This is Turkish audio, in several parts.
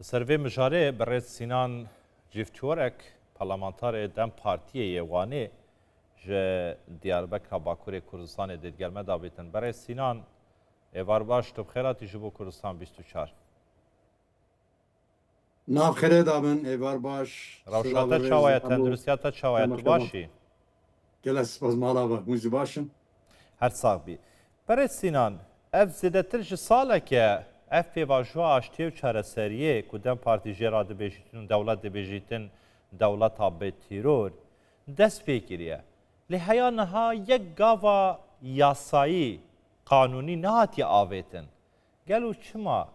سروی مجاره برای سینان جفتورک پارلمانتار دم پارتیه وانه جه دیاربکر باکوری کردستان دیدگرمه دابیتن برای سینان ایوار باش تو بخیراتی جبو کردستان 24 ناف خیره دابن ایوار باش روشاتا چاویا تندرستیاتا چاویا تو باشی گله سپاس مالا با موزی باشن هر ساق بی برای سینان اف زیدتر جه ساله که اف پیواجوا آشتی و چاره سریه کدام پارتی جرا دبیجیتن دولت دبیجیتن دولت آبی تیرور دست پیکریه لحیا نها یک گاوا یاسایی قانونی نهاتی آویتن گلو چما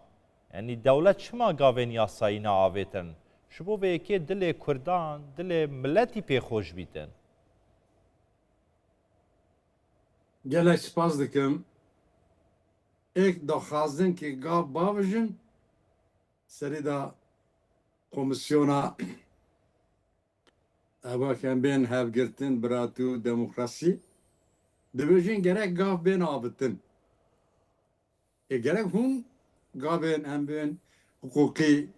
یعنی دولت چما گاوین یاسایی نه آویتن شبو به یکی دل کردان دل ملتی پی خوش بیتن گله سپاس دکم ایک دخوازن که گاو باوجن سری دا komisyona evaken ben hevgirtin biratu demokrasi dibêjin gerek gav bên abitin gerek hûn gavên em bên hukukî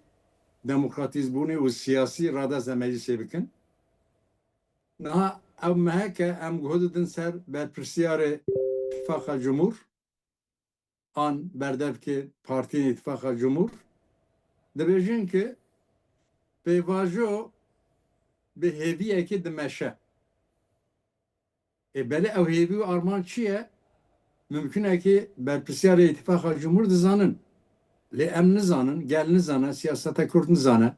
demokratîzbûnê û siyasî radeza meclisê bikin niha ew meheke em guh didin ser berpirsiyarê İttifaqa Cumhur an berdevkê Partiyên İttifaqa Cumhur dibêjin ki pêvajo bi hêviyekê dimeşe belê ew hêvî û arman çi ye mümkün e ki berpirsiyarê İttifaqa Cumhur dizanin lê em nizanin gel nizane siyaseta Kurd nizane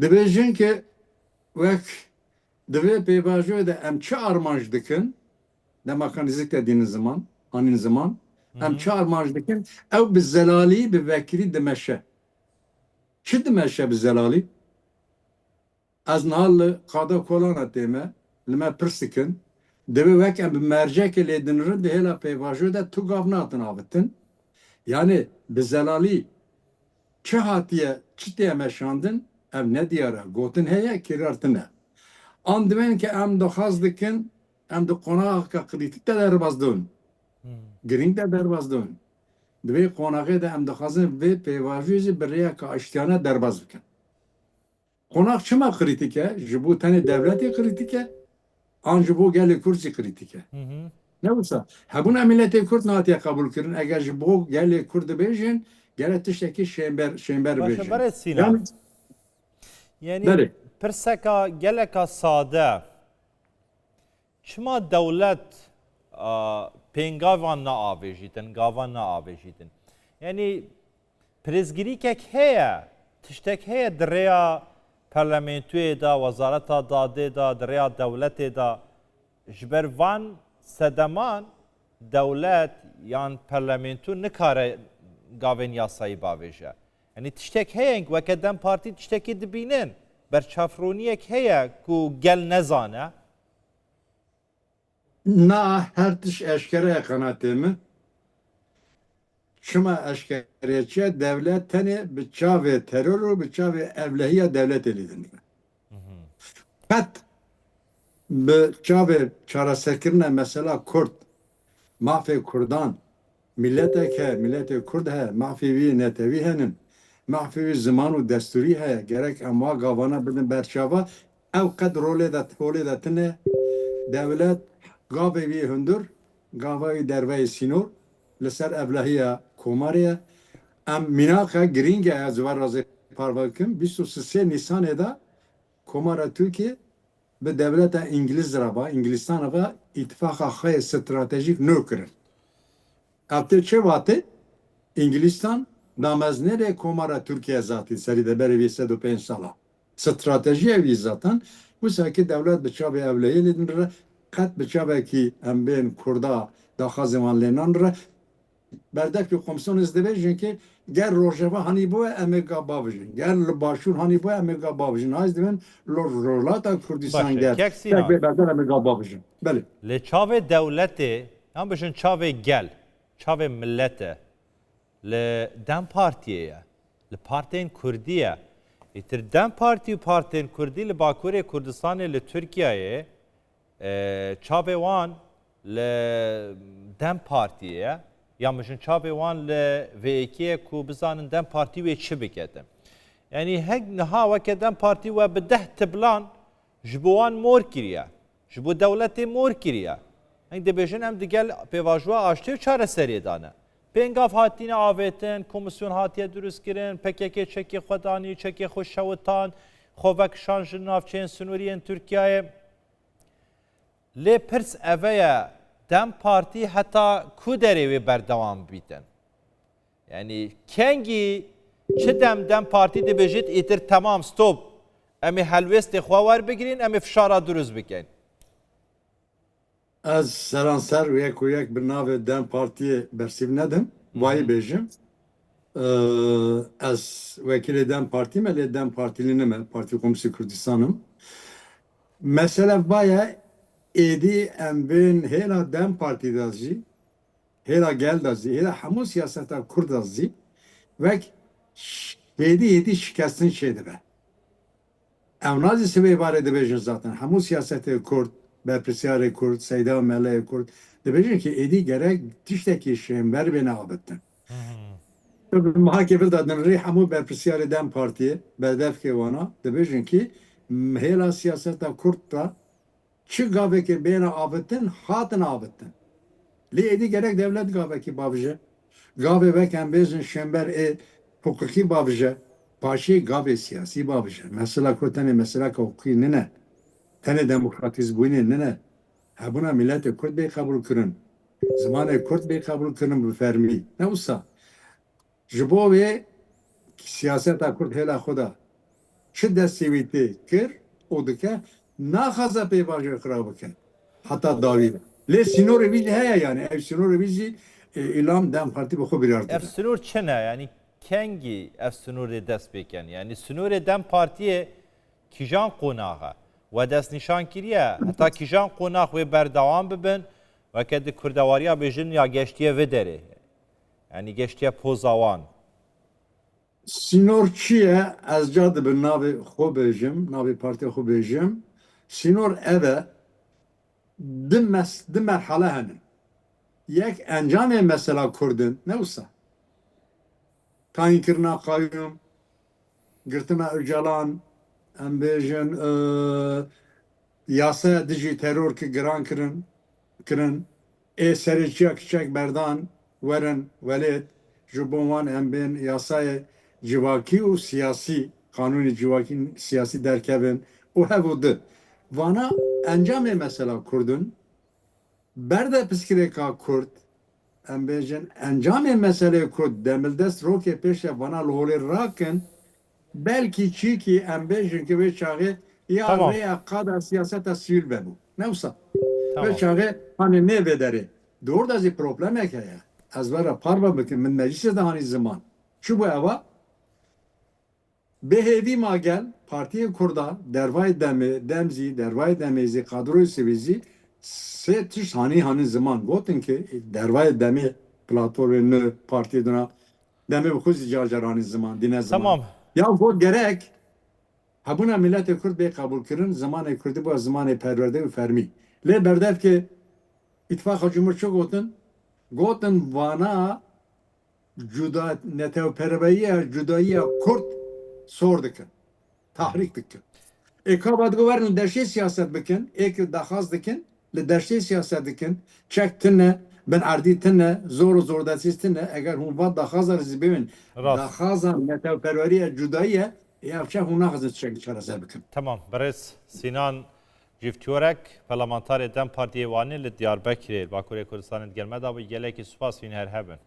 dibêjin ki wek divê pêvajoyê de em çi armanj dikin dema nêzik de dînin ziman anîn ziman em çi armanj dikin ew bi zelalî bi vekirî dimeşe çi dimeşe bi zelalî ez niha li qada kolana tême li me pirs dikin divê wek em bi mercekê lê dinirin di hêla pêvajoyê de tu gav natin avitin yani bi zelalî çi hatiye çi tê meşandin ev ne diyara gotin heye kirartine an divên ki em dixwaz dikin em di qonaxa qilîtik de derbas dibin girîng de derbas dibin divê qonaxê de em dixwazin vê pêvajoyê jî bi rêyeka aştiyane derbas bikin qonax çima kritik e ji bo tenê devletê kritik e an ji bo gelê Kurd jî kritik e ne wisa hebûna milletê Kurd nehatiye qebûl kirin eger ji bo gelê Kurd dibêjin gelek tiştekî şêmber باشه bêjin برای سینان یعنی Berê پرسکا گلکا ساده چما دولت پینگاوان نا آویجیتن گاوان نا آویجیتن یعنی پرزگیری که هیا تشتک هیا دریا پارلمانتوی دا وزارت داده دا دریا دولت دا جبر وان سدمان دولت یان پارلمانتو نکاره گاوین یاسایی باویجه یعنی تشتک هیا وکدم پارتی تشتکی دبینن برچافرونیک هیا کو گل نزانه na her tiş eşkere kanatê min çima eşkereçiye devlet tenê bi çavê teror û bi çavê evlehiya devletê lîdin qet bi çavê çareserkirina mesela Kurd mafê Kurdan milletek he milletê Kurd he mafê wî netewî henin mafê wî ziman û desturî heye gerek em wa gavana bidin berçava ew qet rolê de tune devlet gavê wî hundir gava wî derveyê sînor li ser evlehiya komarê em mînaxe girîng e ez war razê parve bikim 23 Nîsanê de komara Tirkiye bi devleta İngiliz rava Ingilistanê ve îtifaqa xwe stratejîk nû kirin ev tê çi watê İnglistan nameznerê komara Tirkiye zatî serî de berê vê 105 sala stratejiye wî zaten wisa ki devlet bi çavê evlehiyê lê din re qet bi çavekî em bên Kurda daxwazê wan lê nan re berdevkê komisyonê ez dibêjin ki ger rojeva hanî bo em ê gav bavijin ger li başûr hanî bo em ê gav bavijin ez dibin li rolata Kurdistan باشه ger یک سینا berdev em ê gav bavijin belê لی چاوی دولتی هم بشن چاوی گل چاوی ملته لی دم پارتیه لی پارتین کردیه ایتر دم پارتی و پارتین کردی لی باکوری کردستان لی ترکیه چاوی وان لی دم پارتیه یا مشن چاوی وان ل ویکی کو بزانن دم پارتی و چه بکدم یعنی هک نها وکه دم پارتی و به 10 تبلان جبوان مور کریه جبو دولت مور کریه هنگ دبیجن هم دیگل پیواجوا آشتی و چاره سری دانه پنگاف هاتین آویتن کمیسیون هاتیه درست کرن پکیکی چکی خودانی چکی خوش شوتان خوبک شانج نافچین سنوریین ترکیه لی پرس اوه دم پارتی حتی کودری و بردوام بیدن یعنی کنگی چه دم پارتی دی بجید ایتر تمام ستوب امی حلوست خواه بگیرین امی فشارا درست بکن از سرانسر و یک بناو دم پارتی برسیب ندم وای بیجم از وکیل دم پارتی ملی دم پارتili nime Parti Komünist Kürdistan'ım. Mesela baya edi embin hela dem parti dazji hela gel dazji hela hamu siyaseta Kürt dazji ve yedi şikastin şeydi be. Evnazi sebebi ibare debejin zaten. Hamu siyaseti Kürt, berpisyari Kürt, seyda meleği Kürt. Debejin ki edi gerek tişteki şeyin ver beni abettin. محاکفه دادن ری همو برپرسیار دم پارتیه بدف که وانا دبیجن که هیلا سیاست کرد تا چه گاوه که بین آبتن خاتن آبتن لی ایدی gerek devlet گاوه که بابجه گاوه وکن بیزن شنبر حقوقی بابجه پاشی گاوه سیاسی بابجه مثلا کردن مثلا که حقوقی نه تنه دموکراتیز بوینه نه هبونا ملت کرد بی قبول کرن زمان کرد بی قبول کرن بفرمی نه اوسا جبو ve siyaseta Kürt hela xuda çi destevîtê kir û dike naxaze pêvajoya xira bike heta dawî lê sînorê wî jî heye yani ev sînorê wî jî îlam dem partî bi xwe birîar dide. ev sınır çene yani kengi ev sınırı dest beken yani sınırı dem partiye kijan qonağa ve dest nişan kiriye hatta kijan qonaq ve berdevam bibin ve kedi kurdawariya bejin ya geçtiye ve deri yani geçtiye pozavan Sînor çi ye ez ca dibin navê xwe bêjim navê partiya xwe bêjim sînor ev e di merhale henin yek encamê mesela Kurdin ne wisa tayînkirina qayyum girtina Öcalan em bêjin yasaya dijî teror ki giran kirin serêçiya kiçek berdan werin welêt ji bo wan em bên yasayê civakî û siyasî kanûnê civakî siyasî derkevin û hev di vana encamê mesela Kurdin berde piskirêka Kurd em bêjin encamê meselê Kurd demildest rokê pêşe vana li holê rakin belki çîkî em bêjin ki vê çaxê ya Tamam. rêya qada siyaseta sivîl vebû ne wisa tamam. ve çaxê hani nêvê derê doğru da zî problemek heye ez vera parva bikim min meclisê de hani ziman çi bu eva bêhêvî ma gel Partiyê Kurda dervayê demê demzî dervayê demê zî kadroyê sivî zî sê tişt hani ziman gotin ki dervayê demê platformê nû partiyê dina demê bi xwe zî car hani ziman dîne ziman Tamam. ya got gerek hebûna miletê Kurd bê qebûl kirin zimanê Kurdî bu zimanê perwerde û fermî lê berdev ki İttifaka Cumhur çi gotin vana cuda netewperveyiya cudayiya Kurd sor dikin tahrik dikin ka verin derşê siyaset bikin ek daxaz dikin li derşê siyaset dikin çek tine ben erdî tine zor desiz tine eger hûn va daxazar zibin daxazan netewperveriya cudayiye ya çek hûn naxazin çek çareser bikin. Tamam. Barış Sinan Ciftiyorek parlamenter Dem Partiye Vanî li Diyarbekirê Bakurê Kurdistanê gelme da bu gelekî spas wîn her hebin.